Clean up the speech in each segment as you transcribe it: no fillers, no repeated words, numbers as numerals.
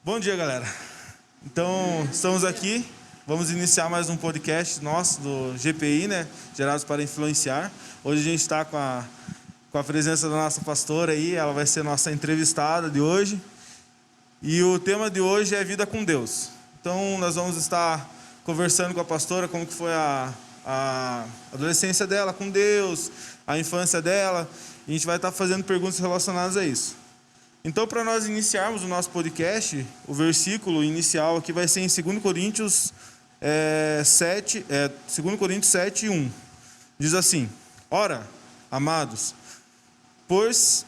Bom dia, galera. Então, estamos aqui. Vamos iniciar mais um podcast nosso do GPI, né? Gerados para Influenciar. Hoje a gente está com a presença da nossa pastora aí. Ela vai ser nossa entrevistada de hoje. E o tema de hoje é vida com Deus. Então, nós vamos estar conversando com a pastora como que foi a adolescência dela com Deus, a infância dela. E a gente vai estar fazendo perguntas relacionadas a isso. Então, para nós iniciarmos o nosso podcast, o versículo inicial aqui vai ser em 2 Coríntios 7, 1. Diz assim: Ora, amados, pois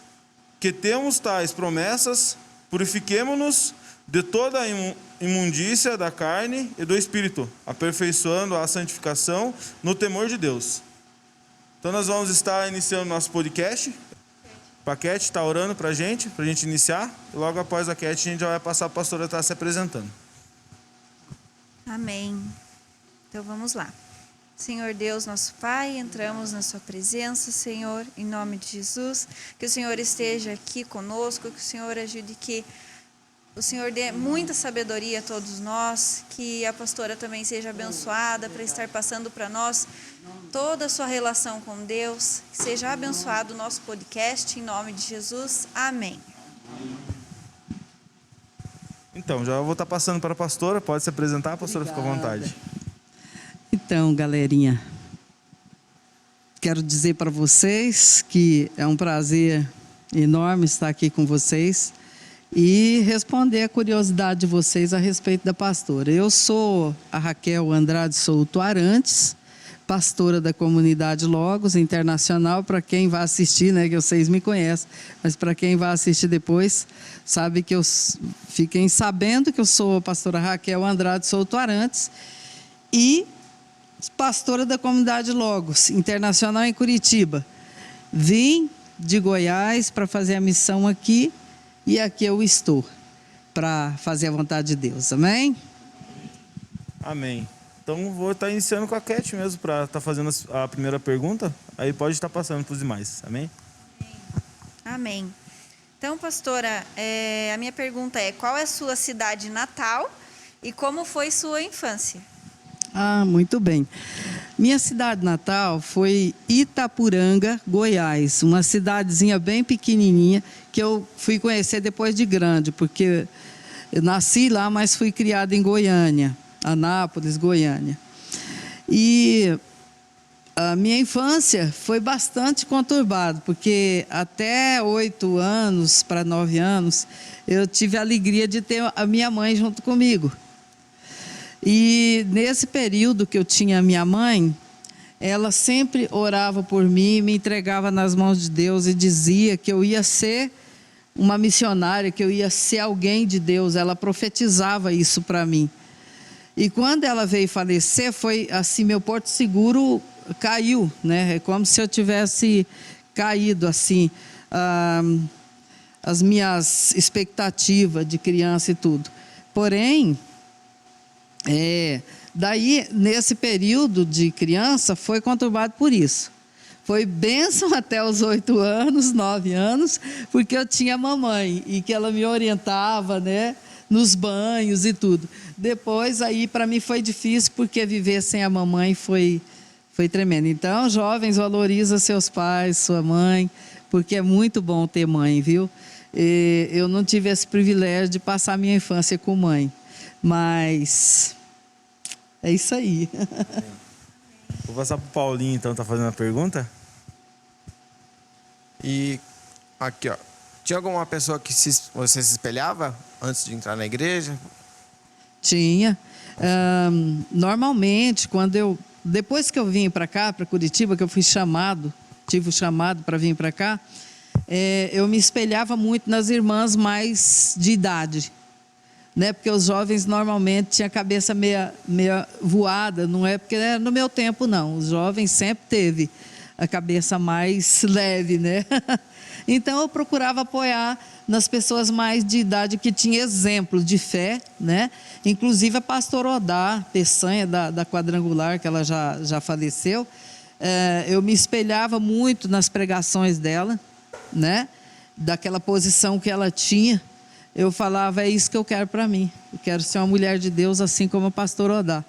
que temos tais promessas, purifiquemo-nos de toda a imundícia da carne e do espírito, aperfeiçoando a santificação no temor de Deus. Então, nós vamos estar iniciando nosso podcast. A Cat está orando para a gente iniciar. E logo após a Cat, a gente já vai passar a pastora estar se apresentando. Amém. Então vamos lá. Senhor Deus, nosso Pai, entramos na sua presença, Senhor, em nome de Jesus. Que o Senhor esteja aqui conosco, que o Senhor ajude, que o Senhor dê muita sabedoria a todos nós, que a pastora também seja abençoada para estar passando para nós toda a sua relação com Deus. Que seja abençoado o nosso podcast, em nome de Jesus. Amém. Então, já vou estar passando para a pastora. Pode se apresentar, pastora, fica à vontade. Então, galerinha, quero dizer para vocês que é um prazer enorme estar aqui com vocês e responder a curiosidade de vocês a respeito da pastora. Eu sou a Raquel Andrade Souto Arantes, pastora da comunidade Logos Internacional. Para quem vai assistir, né, que vocês me conhecem, mas para quem vai assistir depois, sabe que fiquem sabendo que eu sou a pastora Raquel Andrade Souto Arantes e pastora da comunidade Logos Internacional em Curitiba. Vim de Goiás para fazer a missão aqui e aqui eu estou para fazer a vontade de Deus. Amém? Amém. Então, vou estar iniciando com a Cat mesmo para estar fazendo a primeira pergunta. Aí pode estar passando para os demais. Amém? Amém. Então, pastora, a minha pergunta é: qual é a sua cidade natal e como foi sua infância? Muito bem. Minha cidade natal foi Itapuranga, Goiás, uma cidadezinha bem pequenininha que eu fui conhecer depois de grande, porque eu nasci lá, mas fui criada em Goiânia, Anápolis, Goiânia. E a minha infância foi bastante conturbada, porque até 8 anos para 9 anos eu tive a alegria de ter a minha mãe junto comigo. E nesse período que eu tinha a minha mãe, ela sempre orava por mim, me entregava nas mãos de Deus e dizia que eu ia ser uma missionária, que eu ia ser alguém de Deus. Ela profetizava isso para mim. E quando ela veio falecer, foi assim, meu porto seguro caiu, né? É como se eu tivesse caído assim, as minhas expectativas de criança e tudo. Porém, daí, nesse período de criança, foi conturbado por isso. Foi bênção até os 8 anos, 9 anos, porque eu tinha mamãe e que ela me orientava, né, nos banhos e tudo. Depois, aí, para mim foi difícil, porque viver sem a mamãe foi tremendo. Então, jovens, valoriza seus pais, sua mãe, porque é muito bom ter mãe, viu? Eu não tive esse privilégio de passar a minha infância com mãe, mas é isso aí. Vou passar para o Paulinho, então, tá fazendo a pergunta. E aqui, ó, tinha alguma pessoa que você se espelhava antes de entrar na igreja? Tinha. Normalmente, depois que eu vim para cá, para Curitiba, que eu tive o chamado para vir para cá, eu me espelhava muito nas irmãs mais de idade, né? Porque os jovens normalmente tinham a cabeça meia voada, não é porque era no meu tempo, não. Os jovens sempre teve a cabeça mais leve, né? Então eu procurava apoiar nas pessoas mais de idade que tinham exemplo de fé, né? Inclusive a pastora Odá Peçanha, da Quadrangular, que ela já faleceu. Eu me espelhava muito nas pregações dela, né? Daquela posição que ela tinha. eu falava, é isso que eu quero para mim. Eu quero ser uma mulher de Deus, assim como o pastor Odá.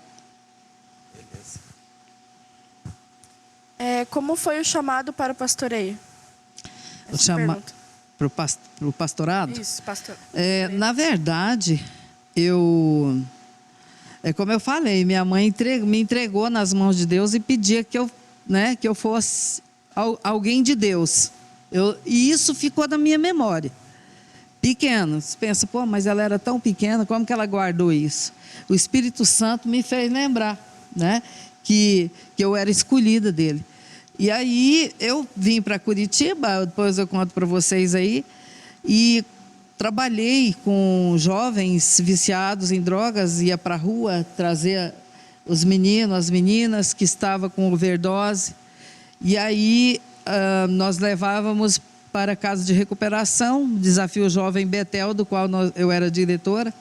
Como foi o chamado para o pastoreio? O chamado para o pastorado? Isso, pastor. Na verdade, como eu falei, minha mãe me entregou nas mãos de Deus e pedia que eu fosse alguém de Deus. E isso ficou na minha memória. Pequeno. Você pensa, pô, mas ela era tão pequena, como que ela guardou isso? O Espírito Santo me fez lembrar, né, que eu era escolhida dele. E aí eu vim para Curitiba, depois eu conto para vocês aí, e trabalhei com jovens viciados em drogas, ia para a rua trazer os meninos, as meninas que estavam com overdose. E aí nós levávamos para a casa de recuperação, Desafio Jovem Betel, do qual eu era diretora.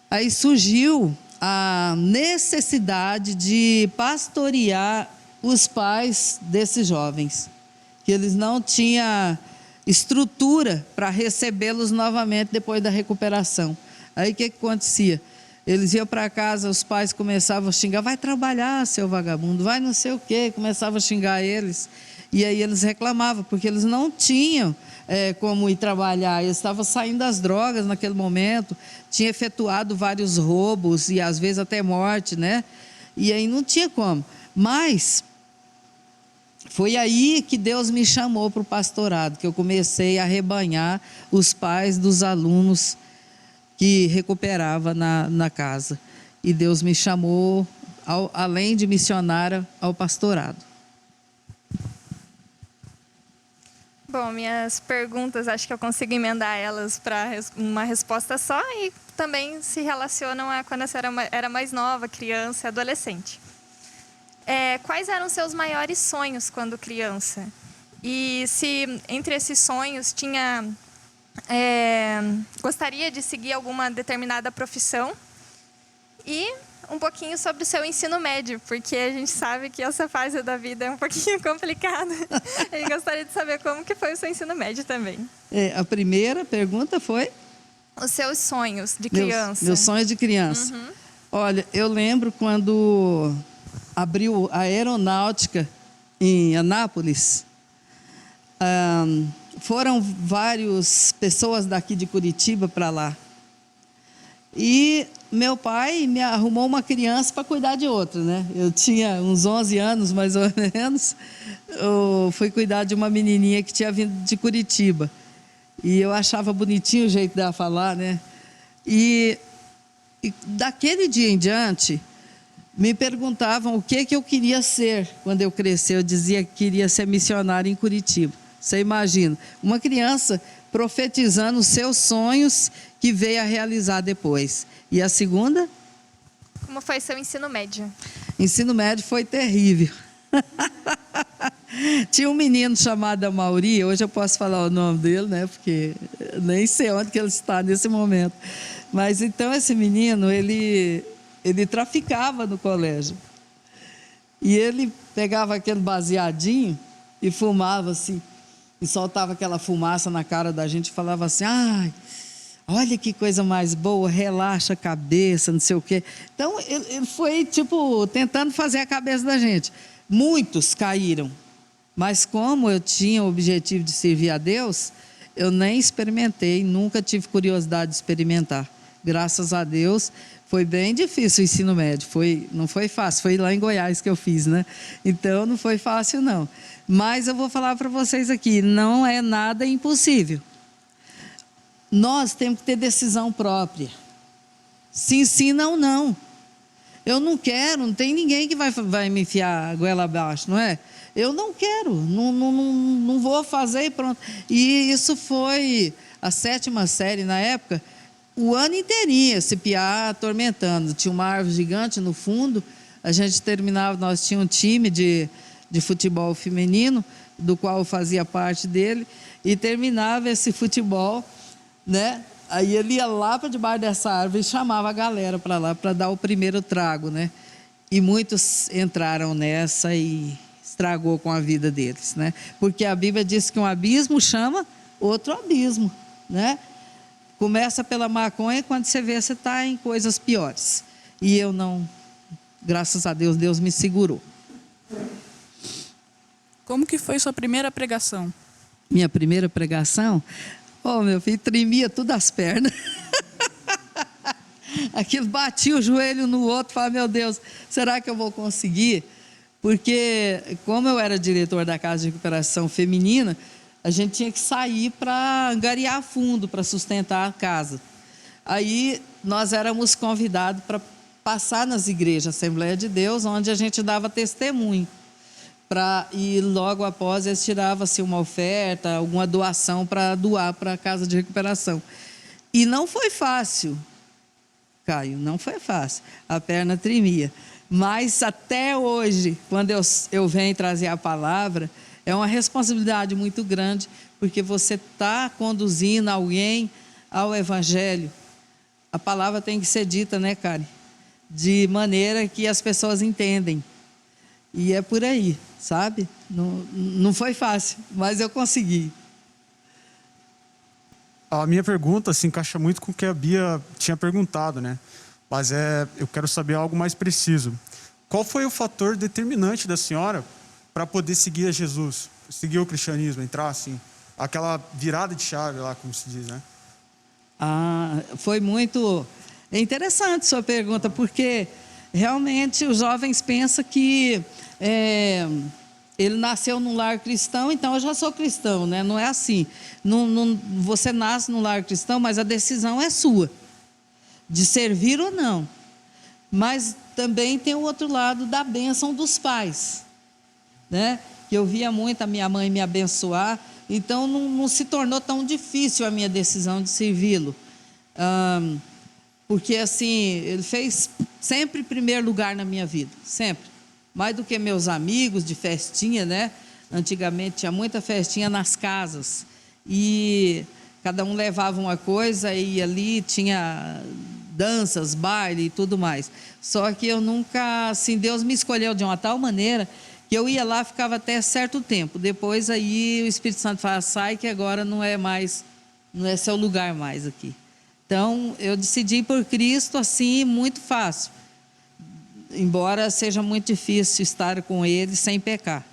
Aí surgiu a necessidade de pastorear os pais desses jovens, que eles não tinham estrutura para recebê-los novamente depois da recuperação. Aí o que acontecia? Eles iam para casa, os pais começavam a xingar, vai trabalhar, seu vagabundo, vai não sei o quê, começavam a xingar eles. E aí eles reclamavam, porque eles não tinham como ir trabalhar, eles estavam saindo das drogas naquele momento, tinham efetuado vários roubos e às vezes até morte, né? E aí não tinha como. Mas foi aí que Deus me chamou para o pastorado, que eu comecei a rebanhar os pais dos alunos que recuperava na casa. E Deus me chamou, além de missionária, ao pastorado. Bom, minhas perguntas, acho que eu consigo emendar elas para uma resposta só e também se relacionam a quando você era mais nova, criança e adolescente. Quais eram seus maiores sonhos quando criança? E se entre esses sonhos tinha... gostaria de seguir alguma determinada profissão? E um pouquinho sobre o seu ensino médio, porque a gente sabe que essa fase da vida é um pouquinho complicada. E gostaria de saber como que foi o seu ensino médio também. A primeira pergunta foi? Os seus sonhos de criança. Meus sonhos de criança. Uhum. Olha, eu lembro quando abriu a aeronáutica em Anápolis, foram várias pessoas daqui de Curitiba para lá. E meu pai me arrumou uma criança para cuidar de outra, né? Eu tinha uns 11 anos, mais ou menos. Eu fui cuidar de uma menininha que tinha vindo de Curitiba. E eu achava bonitinho o jeito dela falar, né? E daquele dia em diante, me perguntavam o que eu queria ser quando eu crescer. Eu dizia que queria ser missionária em Curitiba. Você imagina, uma criança profetizando os seus sonhos que veio a realizar depois. E a segunda? Como foi seu ensino médio? Ensino médio foi terrível. Tinha um menino chamado Mauri, hoje eu posso falar o nome dele, né? Porque eu nem sei onde que ele está nesse momento. Mas então esse menino, ele traficava no colégio. E ele pegava aquele baseadinho e fumava assim. E soltava aquela fumaça na cara da gente e falava assim, ai, olha que coisa mais boa, relaxa a cabeça, não sei o quê. Então, ele foi, tentando fazer a cabeça da gente. Muitos caíram, mas como eu tinha o objetivo de servir a Deus, eu nem experimentei, nunca tive curiosidade de experimentar. Graças a Deus, foi bem difícil o ensino médio, não foi fácil, foi lá em Goiás que eu fiz, né? Então, não foi fácil, não. Mas eu vou falar para vocês aqui, não é nada impossível. Nós temos que ter decisão própria. Sim, não. Eu não quero, não tem ninguém que vai me enfiar a goela abaixo, não é? Eu não quero, não vou fazer e pronto. E isso foi a 7ª série na época, o ano inteirinho, esse piá atormentando. Tinha uma árvore gigante no fundo, a gente terminava, nós tínhamos um time de futebol feminino, do qual eu fazia parte dele, e terminava esse futebol, né? Aí ele ia lá para debaixo dessa árvore e chamava a galera para lá para dar o primeiro trago, né? E muitos entraram nessa e estragou com a vida deles, né? Porque a Bíblia diz que um abismo chama outro abismo, né? Começa pela maconha, quando você vê, você está em coisas piores. E eu não, graças a Deus, Deus me segurou. Como que foi sua primeira pregação? Minha primeira pregação, meu filho, tremia tudo as pernas. Aquilo batia o joelho no outro, falava, meu Deus, será que eu vou conseguir? Porque, como eu era diretor da Casa de Recuperação Feminina, a gente tinha que sair para angariar fundo, para sustentar a casa. Aí, nós éramos convidados para passar nas igrejas, Assembleia de Deus, onde a gente dava testemunho. E logo após, eles tiravam-se uma oferta, alguma doação para doar para a Casa de Recuperação. E não foi fácil, Caio, não foi fácil. A perna tremia. Mas até hoje, quando eu venho trazer a palavra, é uma responsabilidade muito grande, porque você está conduzindo alguém ao Evangelho. A palavra tem que ser dita, né, Karen? De maneira que as pessoas entendem. E é por aí, sabe? Não foi fácil, mas eu consegui. A minha pergunta se encaixa muito com o que a Bia tinha perguntado, né? Mas eu quero saber algo mais preciso. Qual foi o fator determinante da senhora para poder seguir a Jesus, seguir o cristianismo, entrar assim, aquela virada de chave lá, como se diz, né? Foi muito interessante sua pergunta, porque realmente os jovens pensam que ele nasceu num lar cristão, então eu já sou cristão, né? Não é assim. Você nasce num lar cristão, mas a decisão é sua, de servir ou não. Mas também tem o outro lado da bênção dos pais, né? Que eu via muito a minha mãe me abençoar, então não se tornou tão difícil a minha decisão de servi-lo. Porque assim, ele fez sempre primeiro lugar na minha vida, sempre. Mais do que meus amigos de festinha, né? Antigamente tinha muita festinha nas casas. E cada um levava uma coisa e ali tinha danças, baile e tudo mais. Só que eu nunca, assim, Deus me escolheu de uma tal maneira que eu ia lá, ficava até certo tempo. Depois aí o Espírito Santo fala, sai que agora não é seu lugar mais aqui. Então, eu decidi por Cristo, assim, muito fácil. Embora seja muito difícil estar com Ele sem pecar.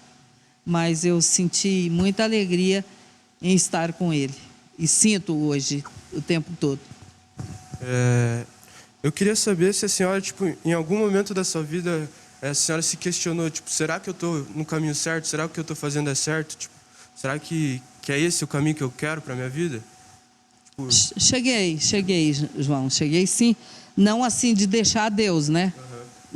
Mas eu senti muita alegria em estar com Ele. E sinto hoje, o tempo todo. Eu queria saber se a senhora, em algum momento da sua vida, a senhora se questionou, será que eu estou no caminho certo? Será que o que eu estou fazendo é certo? Será que é esse o caminho que eu quero para a minha vida? Cheguei, João, cheguei sim. Não assim de deixar Deus, né?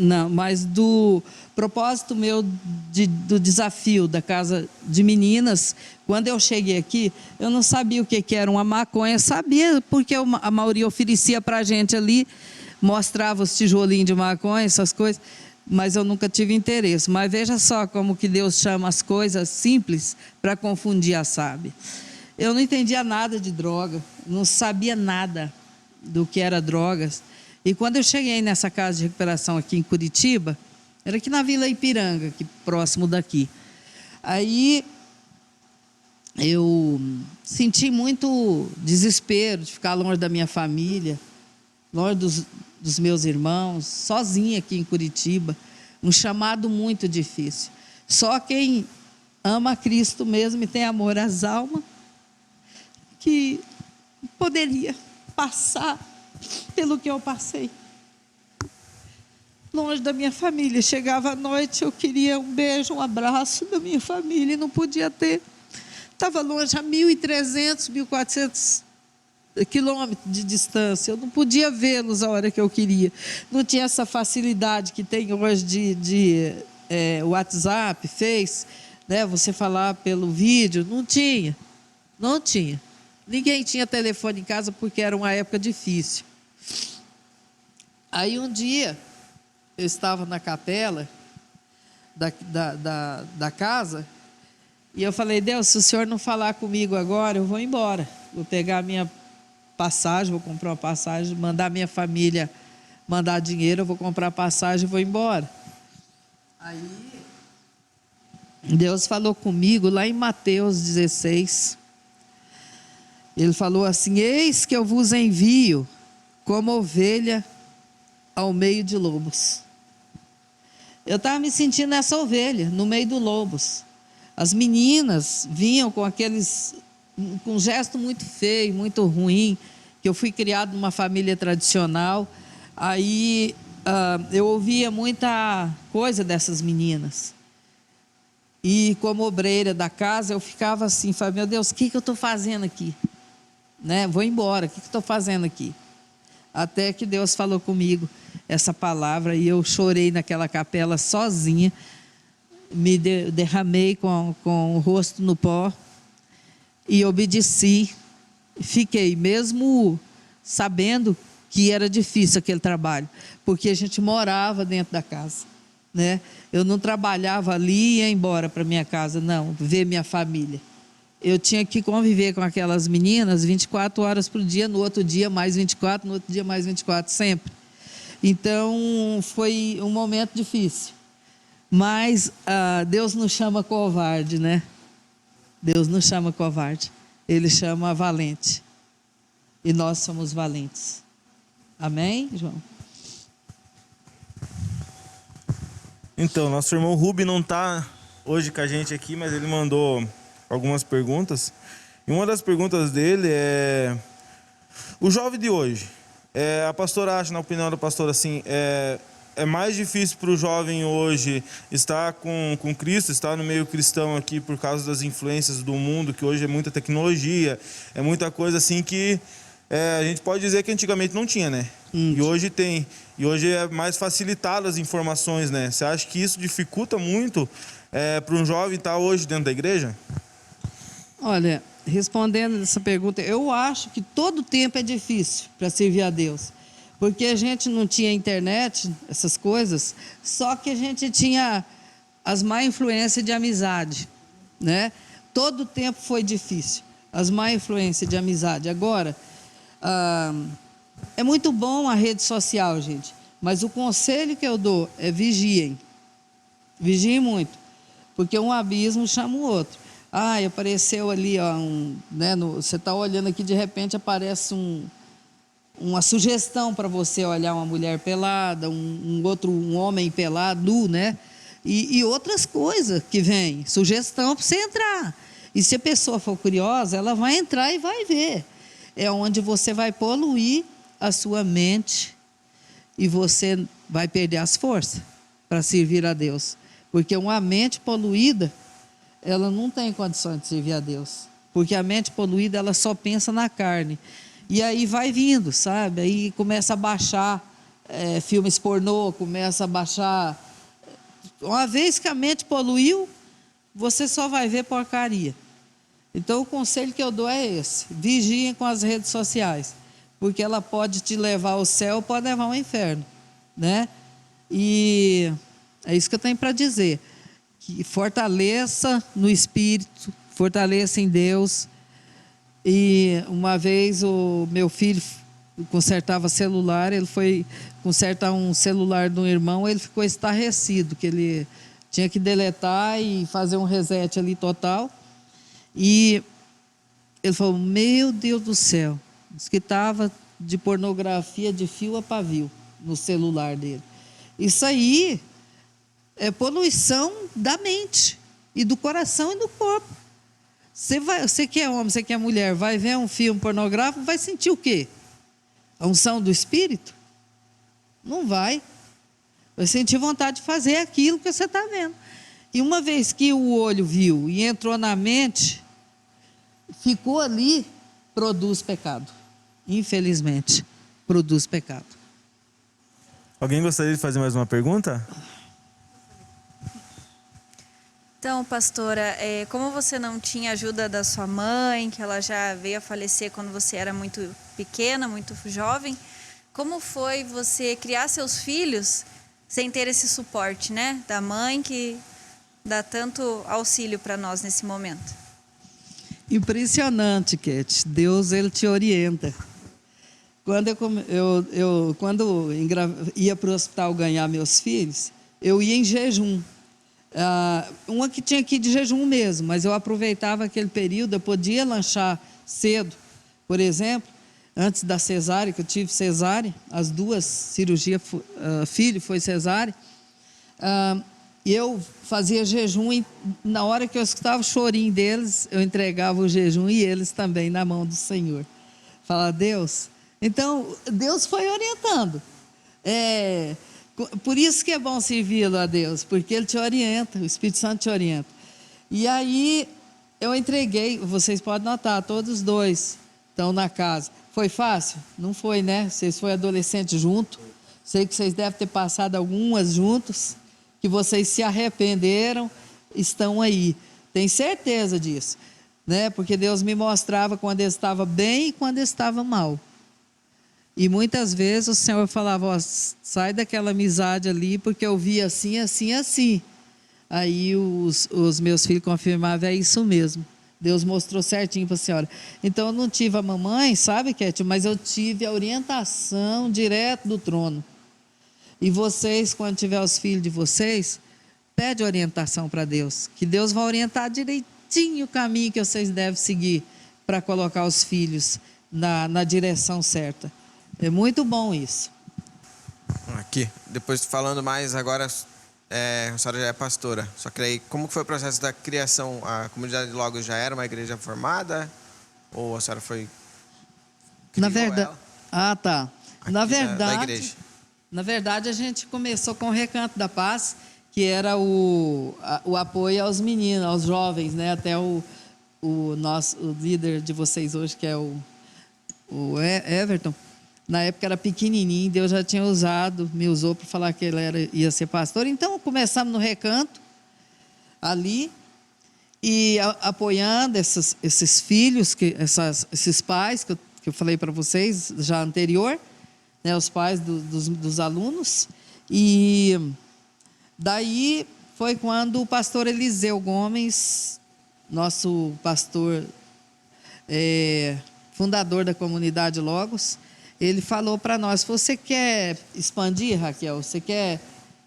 Não, mas do propósito meu do desafio da Casa de Meninas, quando eu cheguei aqui, eu não sabia o que era uma maconha, sabia porque a maioria oferecia para a gente ali, mostrava os tijolinhos de maconha, essas coisas, mas eu nunca tive interesse. Mas veja só como que Deus chama as coisas simples para confundir a sábia. Eu não entendia nada de droga, não sabia nada do que era drogas. E quando eu cheguei nessa casa de recuperação aqui em Curitiba, era aqui na Vila Ipiranga, aqui próximo daqui. Aí eu senti muito desespero de ficar longe da minha família, longe dos meus irmãos, sozinha aqui em Curitiba. Um chamado muito difícil. Só quem ama Cristo mesmo e tem amor às almas, que poderia passar pelo que eu passei. Longe da minha família. Chegava à noite, eu queria um beijo, um abraço da minha família e não podia ter. Estava longe a 1.300, 1.400 quilômetros de distância. Eu não podia vê-los a hora que eu queria. Não tinha essa facilidade que tem hoje de WhatsApp, Face, né? Você falar pelo vídeo. Não tinha. Ninguém tinha telefone em casa porque era uma época difícil. Aí um dia, eu estava na capela da casa e eu falei, Deus, se o Senhor não falar comigo agora, eu vou embora. Vou pegar a minha passagem, vou comprar uma passagem, mandar minha família mandar dinheiro, eu vou comprar passagem e vou embora. Aí, Deus falou comigo lá em Mateus 16. Ele falou assim: eis que eu vos envio como ovelha ao meio de lobos. Eu estava me sentindo essa ovelha, no meio dos lobos. As meninas vinham com com um gesto muito feio, muito ruim, que eu fui criado numa família tradicional. Aí eu ouvia muita coisa dessas meninas. E como obreira da casa, eu ficava assim, falei: meu Deus, o que eu estou fazendo aqui? Né? Vou embora, o que eu estou fazendo aqui? Até que Deus falou comigo essa palavra e eu chorei naquela capela sozinha, me derramei com o rosto no pó e obedeci. Fiquei, mesmo sabendo que era difícil aquele trabalho, porque a gente morava dentro da casa, né? Eu não trabalhava ali e ia embora para minha casa, não, ver minha família. Eu tinha que conviver com aquelas meninas 24 horas por dia, no outro dia mais 24, no outro dia mais 24, sempre. Então, foi um momento difícil. Mas Deus não chama covarde, né? Deus não chama covarde. Ele chama valente. E nós somos valentes. Amém, João? Então, nosso irmão Rubi não está hoje com a gente aqui, mas ele mandou algumas perguntas. E uma das perguntas dele é: o jovem de hoje, a pastora acha, na opinião da pastora, assim, é mais difícil para o jovem hoje estar com Cristo, estar no meio cristão aqui por causa das influências do mundo, que hoje é muita tecnologia, é muita coisa assim que a gente pode dizer que antigamente não tinha, né? E hoje tem. E hoje é mais facilitado as informações, né? Você acha que isso dificulta muito para um jovem estar hoje dentro da igreja? Olha, respondendo essa pergunta, eu acho que todo tempo é difícil para servir a Deus. Porque a gente não tinha internet, essas coisas, só que a gente tinha as má influências de amizade, né? Todo tempo foi difícil, as má influências de amizade. Agora, é muito bom a rede social, gente, mas o conselho que eu dou é vigiem. Vigiem muito, porque um abismo chama o outro. Apareceu ali, ó, você está olhando aqui, de repente aparece uma sugestão para você olhar uma mulher pelada, um homem pelado, nu, né? E outras coisas que vêm, sugestão para você entrar. E se a pessoa for curiosa, ela vai entrar e vai ver. É onde você vai poluir a sua mente e você vai perder as forças para servir a Deus. Porque uma mente poluída, ela não tem condições de servir a Deus. Porque a mente poluída, ela só pensa na carne. E aí vai vindo, sabe? Aí começa a baixar filmes pornô, começa a baixar. Uma vez que a mente poluiu, você só vai ver porcaria. Então o conselho que eu dou é esse: vigiem com as redes sociais, porque ela pode te levar ao céu, pode levar ao inferno, né? E é isso que eu tenho para dizer: que fortaleça no Espírito, fortaleça em Deus. E uma vez o meu filho consertava celular, ele foi consertar um celular de um irmão, ele ficou estarrecido, que ele tinha que deletar e fazer um reset ali total. E ele falou: meu Deus do céu, diz que estava de pornografia de fio a pavio no celular dele. Isso aí é poluição da mente, e do coração e do corpo. Você que é homem, você que é mulher, vai ver um filme pornográfico, vai sentir o quê? A unção do Espírito? Não vai. Vai sentir vontade de fazer aquilo que você está vendo. E uma vez que o olho viu e entrou na mente, ficou ali, produz pecado. Infelizmente, produz pecado. Alguém gostaria de fazer mais uma pergunta? Então, pastora, como você não tinha ajuda da sua mãe, que ela já veio a falecer quando você era muito pequena, muito jovem, como foi você criar seus filhos sem ter esse suporte, né, da mãe, que dá tanto auxílio para nós nesse momento? Impressionante, Kate. Deus, ele te orienta. Quando quando ia para o hospital ganhar meus filhos, eu ia em jejum. Uma que tinha que ir de jejum mesmo, mas eu aproveitava aquele período, eu podia lanchar cedo, Por exemplo, antes da cesárea, que eu tive cesárea, as duas cirurgias, filho foi cesárea, eu fazia jejum e na hora que eu escutava o chorinho deles, eu entregava o jejum e eles também na mão do Senhor. Fala, Deus. Então, Deus foi orientando. Por isso que é bom servi-lo a Deus, porque Ele te orienta, o Espírito Santo te orienta. E aí, eu entreguei, vocês podem notar, todos dois estão na casa. Foi fácil? Não foi, né? Vocês foram adolescentes juntos. Sei que vocês devem ter passado algumas juntos, que vocês se arrependeram, estão aí. Tenho certeza disso, né? Porque Deus me mostrava quando ele estava bem e quando ele estava mal. E muitas vezes o Senhor falava, ó, sai daquela amizade ali, porque eu vi assim, assim, assim. Aí os meus filhos confirmavam, é isso mesmo. Deus mostrou certinho para a senhora. Então, eu não tive a mamãe, sabe, Kétia? Mas eu tive a orientação direto do trono. E vocês, quando tiver os filhos de vocês, pede orientação para Deus. Que Deus vai orientar direitinho o caminho que vocês devem seguir para colocar os filhos na direção certa. É muito bom isso. Aqui, depois falando mais agora, a senhora já é pastora. Só que aí, como foi o processo da criação? A comunidade logo já era uma igreja formada? Ou a senhora foi... Na verdade... ela? Ah, tá. Aqui Na da verdade... igreja. Na verdade, a gente começou com o Recanto da Paz, que era o apoio aos meninos, aos jovens, né? Até o líder de vocês hoje, que é o Everton, na época era pequenininho, Deus já tinha me usou para falar que ele ia ser pastor. Então, começamos no Recanto, ali, e apoiando esses filhos, esses pais que eu falei para vocês já anterior, né, os pais dos alunos. E daí foi quando o pastor Eliseu Gomes, nosso pastor fundador da comunidade Logos, ele falou para nós, você quer expandir, Raquel? Você quer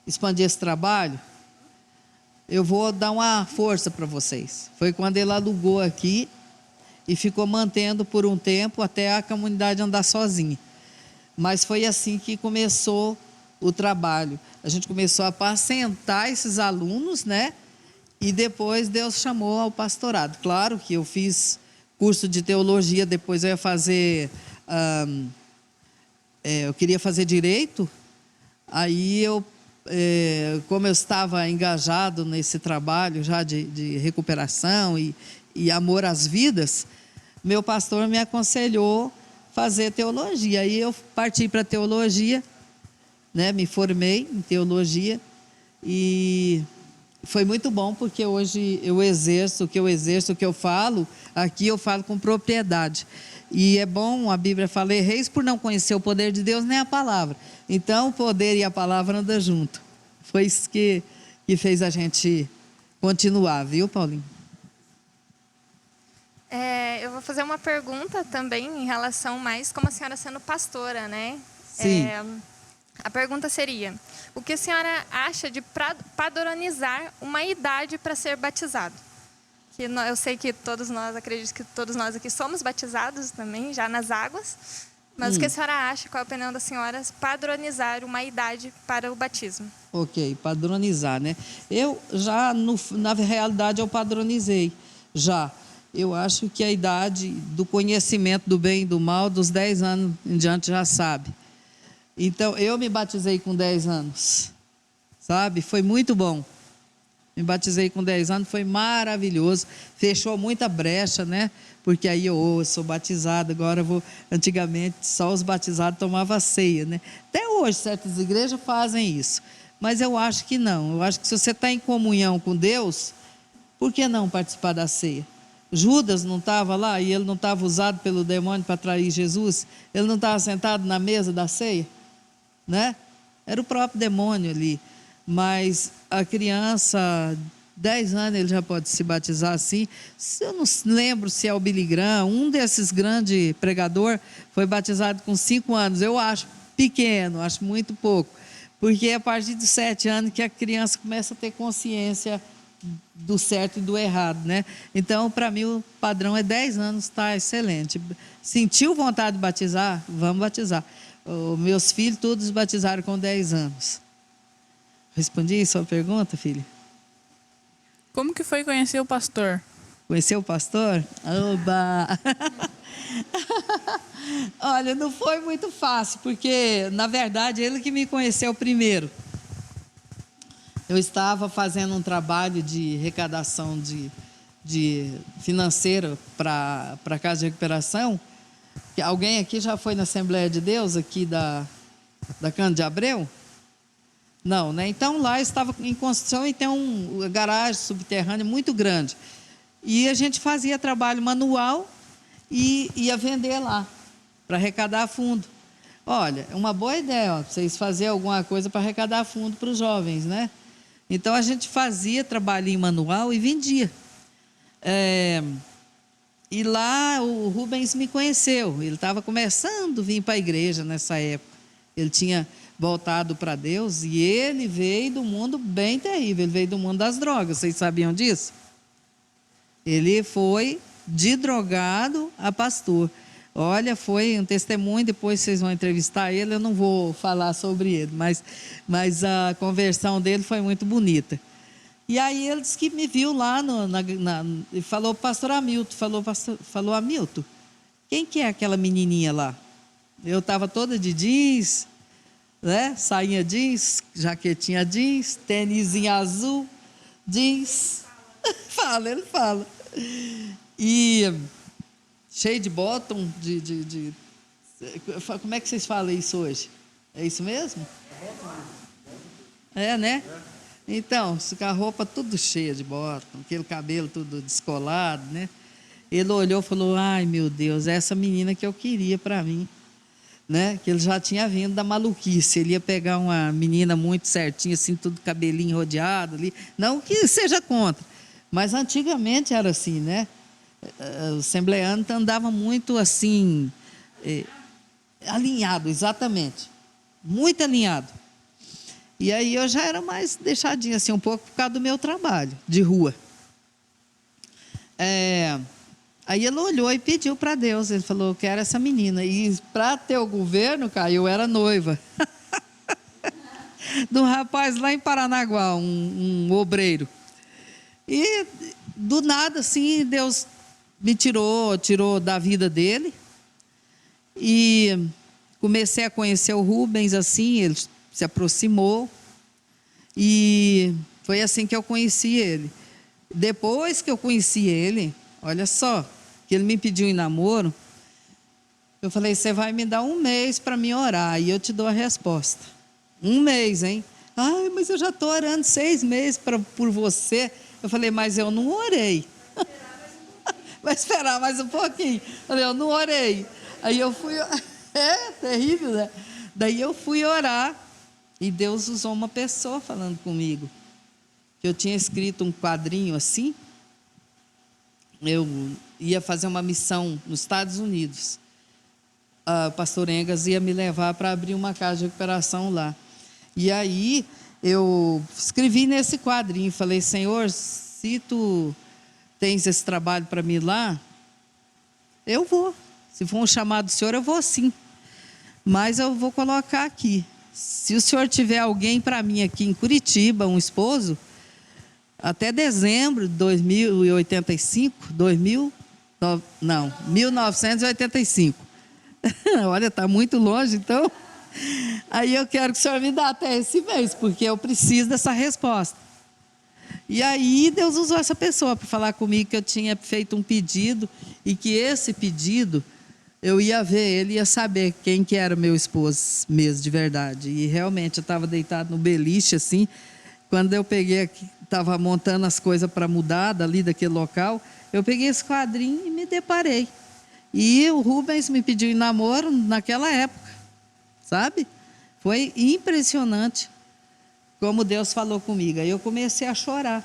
expandir esse trabalho? Eu vou dar uma força para vocês. Foi quando ele alugou aqui e ficou mantendo por um tempo até a comunidade andar sozinha. Mas foi assim que começou o trabalho. A gente começou a apacentar esses alunos, né? E depois Deus chamou ao pastorado. Claro que eu fiz curso de teologia, depois eu ia fazer... eu queria fazer direito, aí como eu estava engajado nesse trabalho já de recuperação e amor às vidas, meu pastor me aconselhou fazer teologia. Aí eu parti para teologia, né? Me formei em teologia e foi muito bom, porque hoje eu exerço, o que eu falo, aqui eu falo com propriedade. E é bom, a Bíblia fala, erreis por não conhecer o poder de Deus nem a palavra. Então, o poder e a palavra andam junto. Foi isso que fez a gente continuar, viu, Paulinho? Eu vou fazer uma pergunta também em relação mais como a senhora sendo pastora, né? Sim. A pergunta seria, o que a senhora acha de padronizar uma idade para ser batizado? Que eu sei que todos nós, acredito que todos nós aqui somos batizados também, já nas águas, mas o que a senhora acha, qual a opinião da senhora, padronizar uma idade para o batismo? Ok, padronizar, né? Eu já, na realidade, eu padronizei, já. Eu acho que a idade do conhecimento do bem e do mal, dos 10 anos em diante, já sabe. Então, eu me batizei com 10 anos, sabe? Foi muito bom. Me batizei com 10 anos, foi maravilhoso. Fechou muita brecha, né? Porque aí eu sou batizado, agora antigamente só os batizados tomavam ceia, né? Até hoje certas igrejas fazem isso. Mas eu acho que não. Eu acho que se você está em comunhão com Deus, por que não participar da ceia? Judas não estava lá e ele não estava usado pelo demônio para trair Jesus? Ele não estava sentado na mesa da ceia? Né? Era o próprio demônio ali. Mas a criança, 10 anos, ele já pode se batizar assim. Eu não lembro se é o Billy Graham, um desses grandes pregadores, foi batizado com 5 anos. Eu acho pequeno, acho muito pouco. Porque é a partir de 7 anos que a criança começa a ter consciência do certo e do errado, né? Então, para mim, o padrão é 10 anos, está excelente. Sentiu vontade de batizar? Vamos batizar. Meus filhos todos batizaram com 10 anos. Respondi a sua pergunta, filha? Como que foi conhecer o pastor? Conheceu o pastor? Oba! Olha, não foi muito fácil, porque, na verdade, ele que me conheceu primeiro. Eu estava fazendo um trabalho de arrecadação de financeira para a Casa de Recuperação. Alguém aqui já foi na Assembleia de Deus, aqui da Cândido de Abreu? Não, né? Então, lá estava em construção e tem uma garagem subterrânea muito grande. E a gente fazia trabalho manual e ia vender lá, para arrecadar fundo. Olha, é uma boa ideia, ó, vocês fazerem alguma coisa para arrecadar fundo para os jovens, né? Então, a gente fazia trabalhinho manual e vendia. E lá o Rubens me conheceu. Ele estava começando a vir para a igreja nessa época. Ele tinha voltado para Deus e ele veio do mundo bem terrível. Ele veio do mundo das drogas. Vocês sabiam disso? Ele foi de drogado a pastor. Olha, foi um testemunho, depois vocês vão entrevistar ele, eu não vou falar sobre ele, mas a conversão dele foi muito bonita. E aí ele disse que me viu lá, e falou, pastor Hamilton, falou Hamilton, quem que é aquela menininha lá? Eu estava toda de jeans, né? Sainha jeans, jaquetinha jeans, tênisinho azul, jeans. Ele fala. E cheio de bottom, como é que vocês falam isso hoje? É isso mesmo? É, né? Então, com a roupa tudo cheia de bottom, aquele cabelo tudo descolado, né? Ele olhou e falou, ai meu Deus, essa menina que eu queria para mim. Né? Que ele já tinha vindo da maluquice, ele ia pegar uma menina muito certinha, assim, tudo cabelinho rodeado ali, não que seja contra, mas antigamente era assim, né? O assembleano andava muito assim, alinhado, exatamente, muito alinhado. E aí eu já era mais deixadinha assim um pouco por causa do meu trabalho de rua. Aí ele olhou e pediu para Deus, ele falou, eu quero essa menina. E para ter o governo, cara, eu era noiva. De um rapaz lá em Paranaguá, um obreiro. E do nada, assim, Deus me tirou da vida dele. E comecei a conhecer o Rubens, assim, ele se aproximou. E foi assim que eu conheci ele. Depois que eu conheci ele, olha só, que ele me pediu em namoro, eu falei, você vai me dar 1 mês para me orar, e eu te dou a resposta. 1 mês, hein? Ai, mas eu já estou orando 6 meses por você. Eu falei, mas eu não orei. Vai esperar mais um pouquinho. Eu falei, eu não orei. Aí eu fui... É terrível, né? Daí eu fui orar, e Deus usou uma pessoa falando comigo. Eu tinha escrito um quadrinho assim, eu ia fazer uma missão nos Estados Unidos. O pastor Engas ia me levar para abrir uma casa de recuperação lá. E aí eu escrevi nesse quadrinho, falei, Senhor, se tu tens esse trabalho para mim lá, eu vou. Se for um chamado do Senhor, eu vou sim. Mas eu vou colocar aqui. Se o Senhor tiver alguém para mim aqui em Curitiba, um esposo, até dezembro de 1985. Olha, está muito longe, então. Aí eu quero que o Senhor me dê até esse mês, porque eu preciso dessa resposta. E aí Deus usou essa pessoa para falar comigo que eu tinha feito um pedido e que esse pedido, eu ia ver ele, ia saber quem que era meu esposo mesmo, de verdade. E realmente eu estava deitado no beliche, assim, quando eu peguei aqui, estava montando as coisas para mudar dali daquele local, eu peguei esse quadrinho e me deparei. E o Rubens me pediu em namoro naquela época, sabe? Foi impressionante como Deus falou comigo. Aí eu comecei a chorar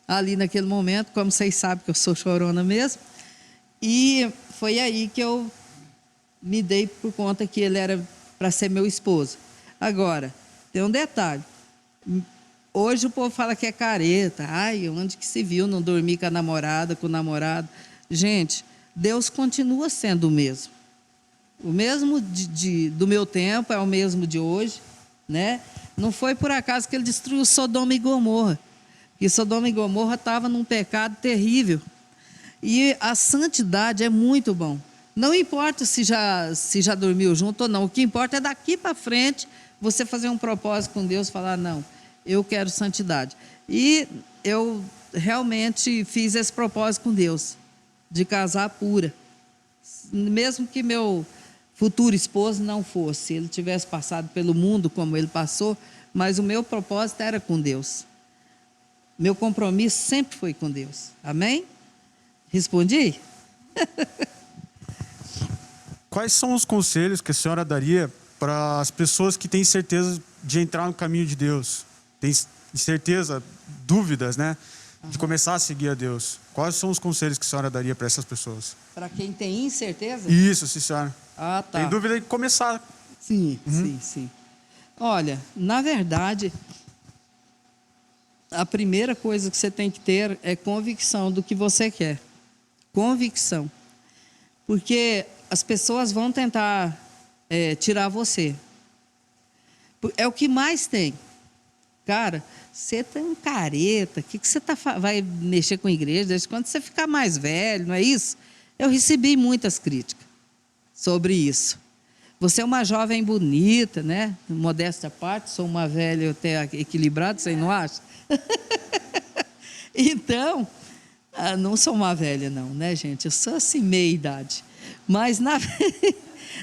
ali naquele momento, como vocês sabem que eu sou chorona mesmo. E foi aí que eu me dei por conta que ele era para ser meu esposo. Agora, tem um detalhe. Hoje o povo fala que é careta. Ai, onde que se viu não dormir com a namorada, com o namorado? Gente, Deus continua sendo o mesmo. O mesmo do meu tempo é o mesmo de hoje, né? Não foi por acaso que ele destruiu Sodoma e Gomorra. Porque Sodoma e Gomorra estavam num pecado terrível. E a santidade é muito bom. Não importa se já dormiu junto ou não. O que importa é daqui para frente você fazer um propósito com Deus, falar, não, eu quero santidade. E eu realmente fiz esse propósito com Deus, de casar pura. Mesmo que meu futuro esposo não fosse, ele tivesse passado pelo mundo como ele passou, mas o meu propósito era com Deus. Meu compromisso sempre foi com Deus. Amém? Respondi? Quais são os conselhos que a senhora daria para as pessoas que têm certeza de entrar no caminho de Deus? Tem certeza, dúvidas, né? De começar a seguir a Deus. Quais são os conselhos que a senhora daria para essas pessoas? Para quem tem incerteza? Isso, sim, senhora. Ah, tá. Tem dúvida de começar. Sim, sim. Olha, na verdade, a primeira coisa que você tem que ter é convicção do que você quer. Convicção. Porque as pessoas vão tentar tirar você. É o que mais tem. Cara, você tem um careta, o que você vai mexer com a igreja desde quando você ficar mais velho, não é isso? Eu recebi muitas críticas sobre isso. Você é uma jovem bonita, né? Modéstia à parte, sou uma velha até equilibrada, você não acha? Então, não sou uma velha não, né, gente? Eu sou assim, meia idade. Mas,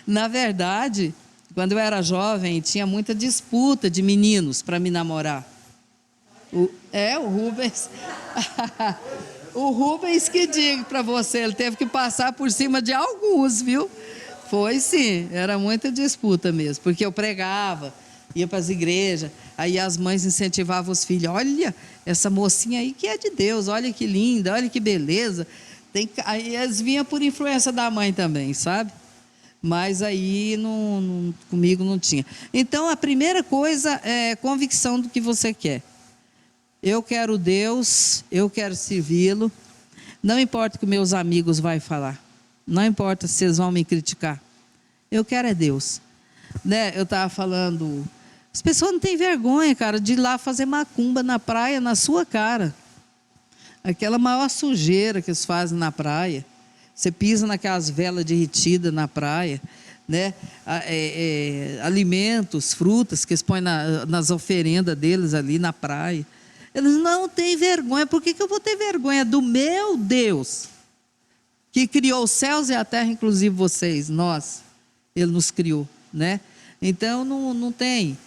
na verdade, quando eu era jovem, tinha muita disputa de meninos para me namorar. O Rubens. O Rubens que digo para você, ele teve que passar por cima de alguns, viu? Foi sim, era muita disputa mesmo, porque eu pregava, ia para as igrejas, aí as mães incentivavam os filhos, olha, essa mocinha aí que é de Deus, olha que linda, olha que beleza. Aí eles vinham por influência da mãe também, sabe? Mas aí comigo não tinha. Então a primeira coisa é convicção do que você quer. Eu quero Deus, eu quero servi-lo, não importa o que meus amigos vão falar, não importa se eles vão me criticar, eu quero é Deus. Né? Eu estava falando, as pessoas não têm vergonha, cara, de ir lá fazer macumba na praia, na sua cara. Aquela maior sujeira que eles fazem na praia. Você pisa naquelas velas derretidas na praia, né? Alimentos, frutas que eles põem nas oferendas deles ali na praia. Eles não têm vergonha. Por que eu vou ter vergonha do meu Deus, que criou os céus e a terra, inclusive vocês, nós? Ele nos criou, né? Então, não tem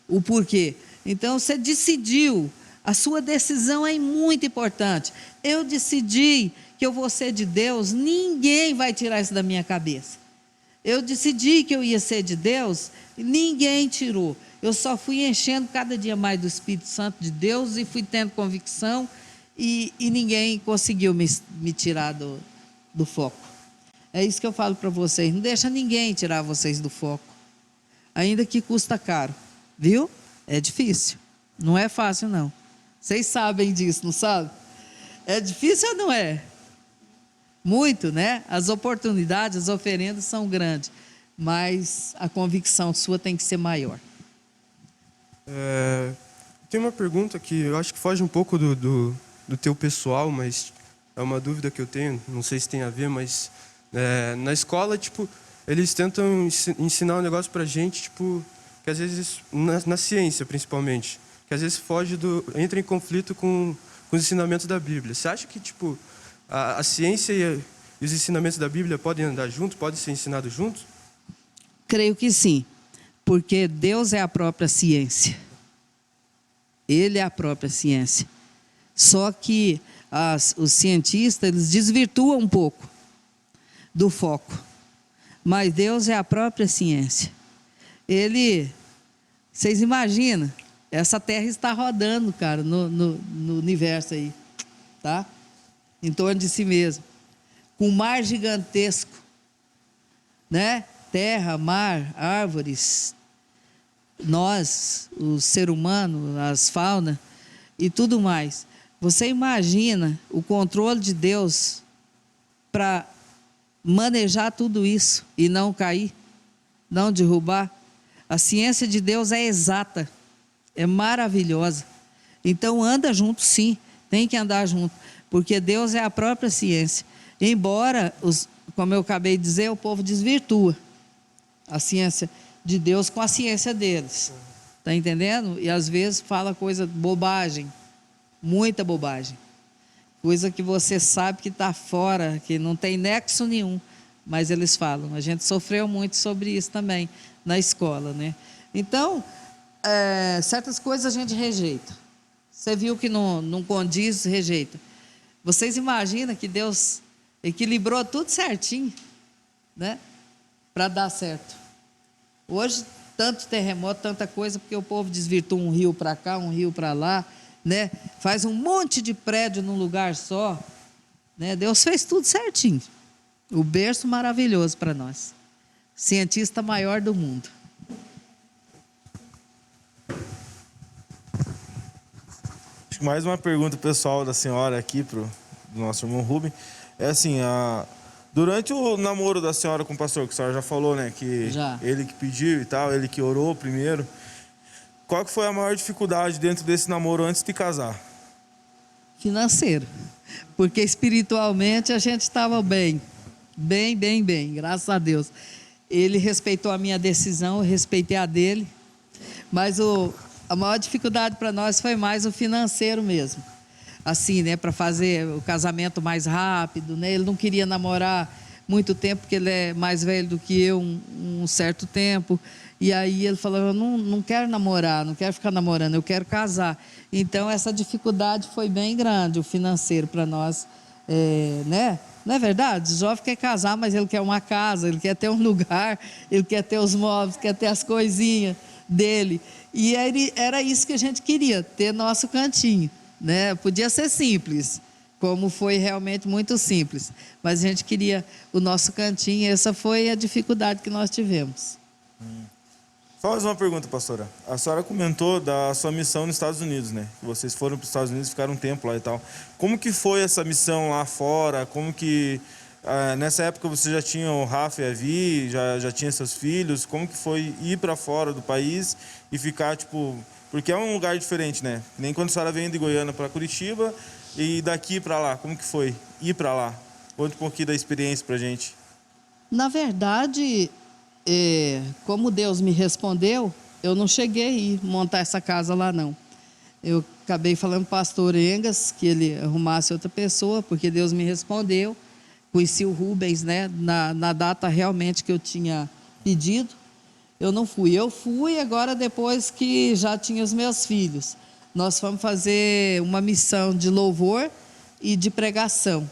o porquê. Então, você decidiu. A sua decisão é muito importante. Eu decidi que eu vou ser de Deus, ninguém vai tirar isso da minha cabeça. Eu decidi que eu ia ser de Deus, ninguém tirou. Eu só fui enchendo cada dia mais do Espírito Santo de Deus e fui tendo convicção e ninguém conseguiu me tirar do foco. É isso que eu falo para vocês, não deixa ninguém tirar vocês do foco. Ainda que custa caro, viu? É difícil, não é fácil não. Vocês sabem disso, não sabem? É difícil ou não é? Muito, né? As oportunidades, as oferendas são grandes, mas a convicção sua tem que ser maior. Tem uma pergunta que eu acho que foge um pouco do teu pessoal, mas é uma dúvida que eu tenho, não sei se tem a ver, mas na escola, tipo, eles tentam ensinar um negócio pra gente, tipo, que às vezes, na ciência principalmente, que às vezes entra em conflito com os ensinamentos da Bíblia. Você acha que, tipo, a ciência e os ensinamentos da Bíblia podem andar juntos, podem ser ensinados juntos? Creio que sim, porque Deus é a própria ciência. Ele é a própria ciência. Só que os cientistas, eles desvirtuam um pouco do foco. Mas Deus é a própria ciência. Vocês imaginam? Essa Terra está rodando, cara, no universo aí, tá? Em torno de si mesmo. Com um mar gigantesco, né? Terra, mar, árvores. nós, o ser humano, as faunas e tudo mais. Você imagina o controle de Deus para manejar tudo isso e não cair, não derrubar? A ciência de Deus é exata, é maravilhosa. Então anda junto, sim, tem que andar junto, porque Deus é a própria ciência. Embora, como eu acabei de dizer, o povo desvirtua a ciência de Deus com a ciência deles. Está entendendo? E às vezes fala coisa, bobagem, muita bobagem. Coisa que você sabe que está fora, que não tem nexo nenhum, mas eles falam. A gente sofreu muito sobre isso também na escola, né? Então, certas coisas a gente rejeita. Você viu que não condiz, rejeita. Vocês imaginam que Deus equilibrou tudo certinho, né? Para dar certo. Hoje, tanto terremoto, tanta coisa, porque o povo desvirtua um rio para cá, um rio para lá, né? Faz um monte de prédio num lugar só, né? Deus fez tudo certinho. O berço maravilhoso para nós. Cientista maior do mundo. Mais uma pergunta pessoal da senhora aqui do nosso irmão Rubem. É assim, durante o namoro da senhora com o pastor, que a senhora já falou, né? Que Já. ele que pediu e tal, ele que orou primeiro. Qual que foi a maior dificuldade dentro desse namoro antes de casar? Financeiro. Porque espiritualmente a gente estava bem. Bem, graças a Deus. Ele respeitou a minha decisão, eu respeitei a dele. Mas a maior dificuldade para nós foi mais o financeiro mesmo. Assim, né, para fazer o casamento mais rápido, né? Ele não queria namorar muito tempo, porque ele é mais velho do que eu, um certo tempo. E aí ele falou, eu não quero namorar, não quero ficar namorando, eu quero casar. Então, essa dificuldade foi bem grande, o financeiro para nós, né? Não é verdade? O jovem quer casar, mas ele quer uma casa, ele quer ter um lugar, ele quer ter os móveis, quer ter as coisinhas dele. E era isso que a gente queria, ter nosso cantinho, né? Podia ser simples, como foi realmente muito simples, mas a gente queria o nosso cantinho, e essa foi a dificuldade que nós tivemos. Só mais uma pergunta, pastora. A senhora comentou da sua missão nos Estados Unidos, né? Vocês foram para os Estados Unidos, ficaram um tempo lá e tal. Como que foi essa missão lá fora? Como que... nessa época você já tinha o Rafa e a Vi, já tinha seus filhos. Como que foi ir para fora do país e ficar, tipo... Porque é um lugar diferente, né? Nem quando a senhora veio de Goiânia para Curitiba e daqui para lá. Como que foi ir para lá? Conta um pouquinho da experiência para a gente. Na verdade, como Deus me respondeu, eu não cheguei a ir montar essa casa lá, não. Eu acabei falando para o pastor Engas que ele arrumasse outra pessoa, porque Deus me respondeu. Conheci o Rubens, né, na data realmente que eu tinha pedido. Eu não fui. Eu fui agora depois que já tinha os meus filhos. Nós fomos fazer uma missão de louvor e de pregação.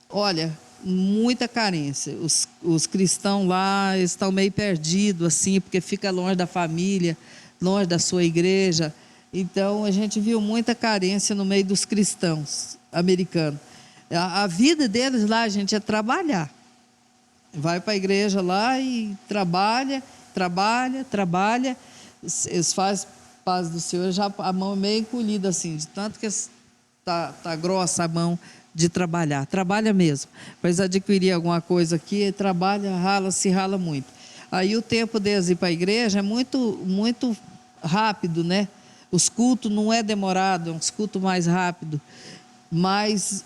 Olha, muita carência. Os cristãos lá estão meio perdidos, assim, porque fica longe da família, longe da sua igreja. Então, a gente viu muita carência no meio dos cristãos americanos. A vida deles lá, gente, é trabalhar. Vai para a igreja lá e trabalha. Eles fazem paz do Senhor, já a mão é meio encolhida assim, de tanto que tá grossa a mão de trabalhar. Trabalha mesmo. Mas adquirir alguma coisa aqui, trabalha, rala muito. Aí o tempo deles ir para a igreja é muito rápido, né? Os cultos não é demorado, é um culto mais rápido. Mas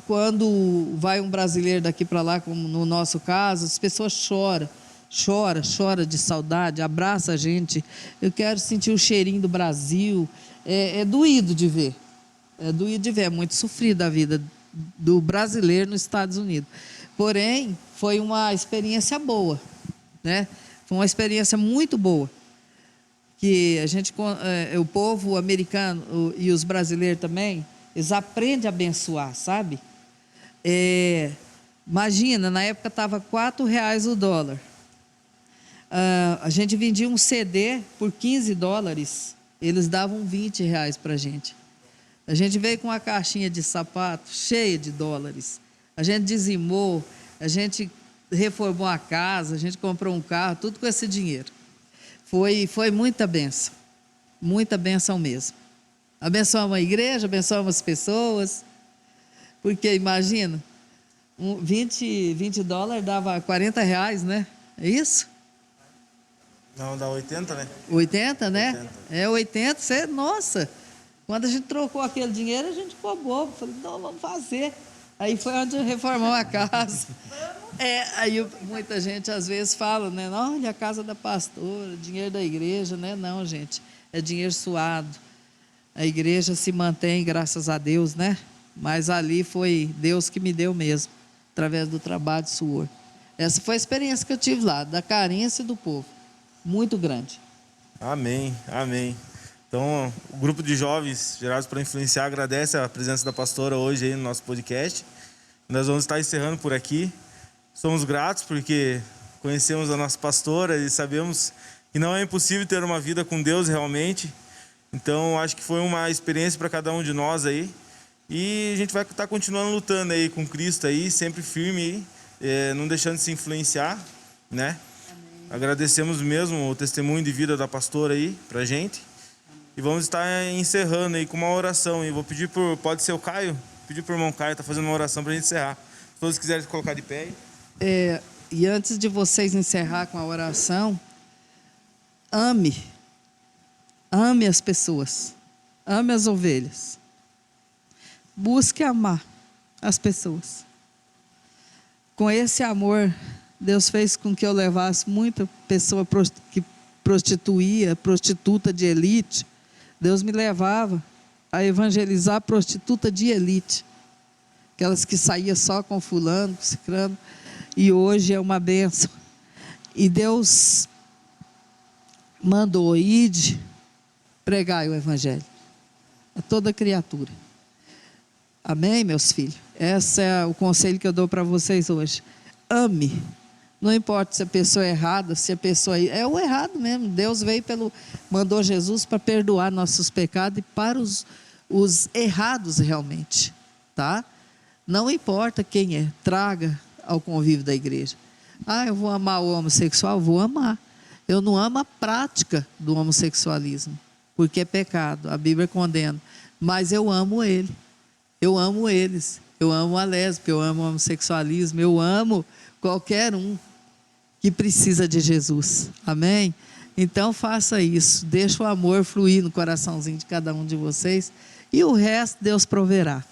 quando vai um brasileiro daqui para lá, como no nosso caso, as pessoas choram de saudade, abraça a gente. Eu quero sentir o cheirinho do Brasil. É doído de ver. É muito sofrida a vida do brasileiro nos Estados Unidos. Porém, foi uma experiência boa, né? Foi uma experiência muito boa. Que o povo americano e os brasileiros também, eles aprendem a abençoar, sabe? Imagina, na época estava R$4 o dólar. A gente vendia um CD por $15, eles davam R$20 para a gente. A gente veio com uma caixinha de sapato cheia de dólares. A gente dizimou, a gente reformou a casa, a gente comprou um carro, tudo com esse dinheiro. Foi muita bênção mesmo. Abençoamos a igreja, abençoamos as pessoas, porque imagina, 20 dólares dava R$40, né? É isso? Não, dá 80, né? 80, né? 80. É 80, nossa, quando a gente trocou aquele dinheiro, a gente ficou bobo, falei, não, vamos fazer. Aí foi onde reformou a casa. Aí muita gente às vezes fala, né? Olha, a casa da pastora, dinheiro da igreja, né? Não, gente, é dinheiro suado. A igreja se mantém, graças a Deus, né? Mas ali foi Deus que me deu mesmo, através do trabalho de suor. Essa foi a experiência que eu tive lá, da carência do povo. Muito grande. Amém, amém. Então, o grupo de jovens Gerados para Influenciar agradece a presença da pastora hoje aí no nosso podcast. Nós vamos estar encerrando por aqui. Somos gratos porque conhecemos a nossa pastora e sabemos que não é impossível ter uma vida com Deus realmente. Então, acho que foi uma experiência para cada um de nós aí. E a gente vai estar continuando lutando aí com Cristo aí, sempre firme aí, não deixando de se influenciar, né? Amém. Agradecemos mesmo o testemunho de vida da pastora aí pra gente. E vamos estar encerrando aí com uma oração. E vou pedir pode ser o Caio? Pedir pro irmão Caio, tá fazendo uma oração pra gente encerrar. Se todos quiserem se colocar de pé. E antes de vocês encerrar com a oração, ame as pessoas, ame as ovelhas. Busque amar as pessoas. Com esse amor, Deus fez com que eu levasse muita pessoa que prostituta de elite. Deus me levava a evangelizar prostituta de elite. Aquelas que saíam só com fulano, com ciclano. E hoje é uma bênção. E Deus mandou ide pregar o evangelho a toda criatura. Amém, meus filhos? Esse é o conselho que eu dou para vocês hoje. Ame. Não importa se a pessoa é errada, se a pessoa é o errado mesmo. Deus mandou Jesus para perdoar nossos pecados e para os errados realmente, tá? Não importa quem é, traga ao convívio da igreja. Eu vou amar o homossexual? Vou amar. Eu não amo a prática do homossexualismo, porque é pecado, a Bíblia condena. Mas eu amo ele. Eu amo eles, eu amo a lésbica, eu amo o homossexualismo, eu amo qualquer um que precisa de Jesus, amém? Então faça isso, deixa o amor fluir no coraçãozinho de cada um de vocês e o resto Deus proverá.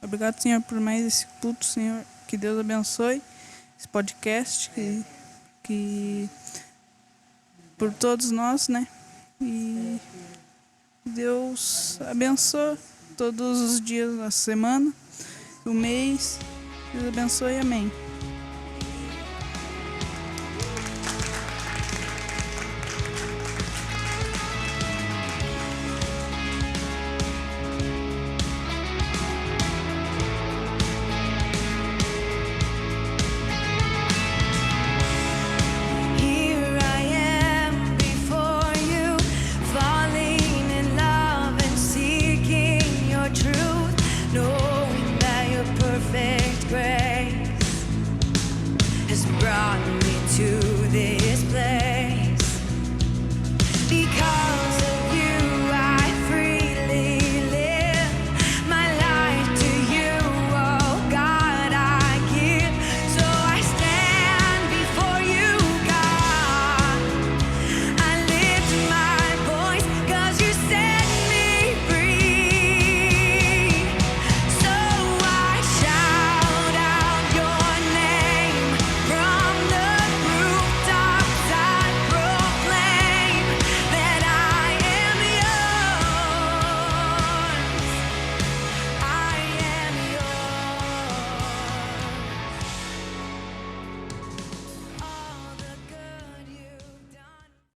Obrigado, Senhor, por mais esse culto, Senhor, que Deus abençoe esse podcast, que por todos nós, né? E Deus abençoe todos os dias da semana, o mês. Deus abençoe, amém.